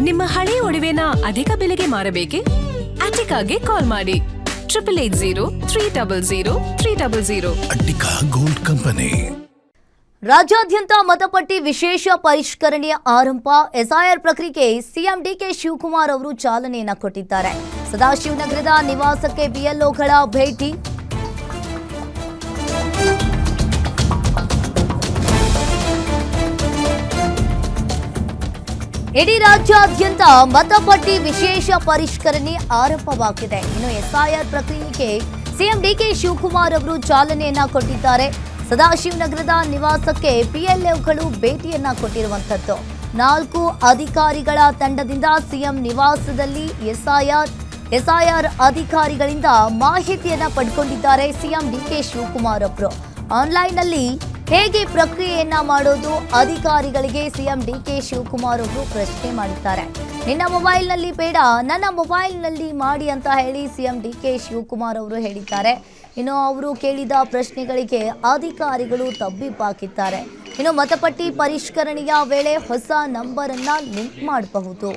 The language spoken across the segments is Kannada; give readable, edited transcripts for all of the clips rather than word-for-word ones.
ನಿಮ್ಮ ಹಳೆಯ ಒಡವೆನ ಅಧಿಕ ಬೆಲೆಗೆ ಮಾರಬೇಕೆ? ಅಟಿಕಾಗೆ ಕಾಲ್ ಮಾಡಿ 8803000300. Attica gold company. ರಾಜ್ಯಾದ್ಯಂತ ಮತಪಟ್ಟಿ ವಿಶೇಷ ಪರಿಷ್ಕರಣೆಯ ಆರಂಭ. ಎಸ್ಐಆರ್ ಪ್ರಕ್ರಿಯೆಗೆ ಸಿಎಂ ಡಿಕೆ ಶಿವಕುಮಾರ್ ಅವರು ಚಾಲನೆಯನ್ನ ಕೊಟ್ಟಿದ್ದಾರೆ. ಸದಾಶಿವನಗರದ ನಿವಾಸಕ್ಕೆ ಬಿಎಲ್ಒಗಳ ಭೇಟಿ. ಇಡೀ ರಾಜ್ಯಾದ್ಯಂತ ಮತಪಟ್ಟಿ ವಿಶೇಷ ಪರಿಷ್ಕರಣೆ ಆರಂಭವಾಗಿದೆ. ಇನ್ನು ಎಸ್ಐಆರ್ ಪ್ರಕ್ರಿಯೆಗೆ ಸಿಎಂ ಡಿಕೆ ಶಿವಕುಮಾರ್ ಅವರು ಚಾಲನೆಯನ್ನ ಕೊಟ್ಟಿದ್ದಾರೆ. ಸದಾಶಿವನಗರದ ನಿವಾಸಕ್ಕೆ ಪಿಎಲ್ಒಗಳು ಭೇಟಿಯನ್ನ ಕೊಟ್ಟಿರುವಂತದ್ದು. 4 ಅಧಿಕಾರಿಗಳ ತಂಡದಿಂದ ಸಿಎಂ ನಿವಾಸದಲ್ಲಿ ಎಸ್ಐಆರ್ ಅಧಿಕಾರಿಗಳಿಂದ ಮಾಹಿತಿಯನ್ನ ಪಡ್ಕೊಂಡಿದ್ದಾರೆ ಸಿಎಂ ಡಿಕೆ ಶಿವಕುಮಾರ್ ಅವರು. ಆನ್ಲೈನ್ನಲ್ಲಿ ಹೇಗೆ ಪ್ರಕ್ರಿಯೆಯನ್ನ ಮಾಡೋದು ಅಧಿಕಾರಿಗಳಿಗೆ ಸಿಎಂ ಡಿಕೆ ಶಿವಕುಮಾರ್ ಅವರು ಪ್ರಶ್ನೆ ಮಾಡಿದ್ದಾರೆ. ನಿನ್ನ ಮೊಬೈಲ್ನಲ್ಲಿ ಬೇಡ, ನನ್ನ ಮೊಬೈಲ್ನಲ್ಲಿ ಮಾಡಿ ಅಂತ ಹೇಳಿ ಸಿಎಂ ಡಿಕೆ ಶಿವಕುಮಾರ್ ಅವರು ಹೇಳಿದ್ದಾರೆ. ಇನ್ನು ಅವರು ಕೇಳಿದ ಪ್ರಶ್ನೆಗಳಿಗೆ ಅಧಿಕಾರಿಗಳು ತಬ್ಬಿಬ್ಬಾಕಿದ್ದಾರೆ. ಇನ್ನು ಮತಪಟ್ಟಿ ಪರಿಷ್ಕರಣೆಯ ವೇಳೆ ಹೊಸ ನಂಬರ್ ಅನ್ನ ಲಿಂಕ್ ಮಾಡಬಹುದು.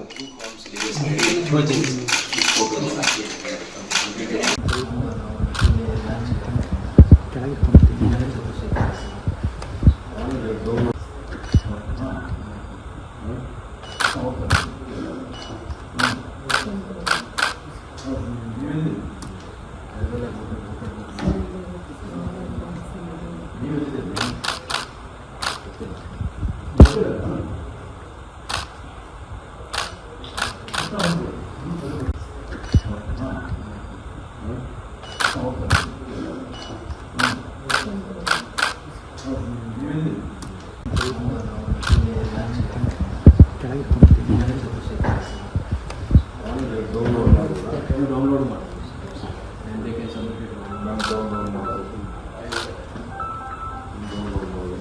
ಡೌನ್ಲೋಡ್ ಮಾಡಿ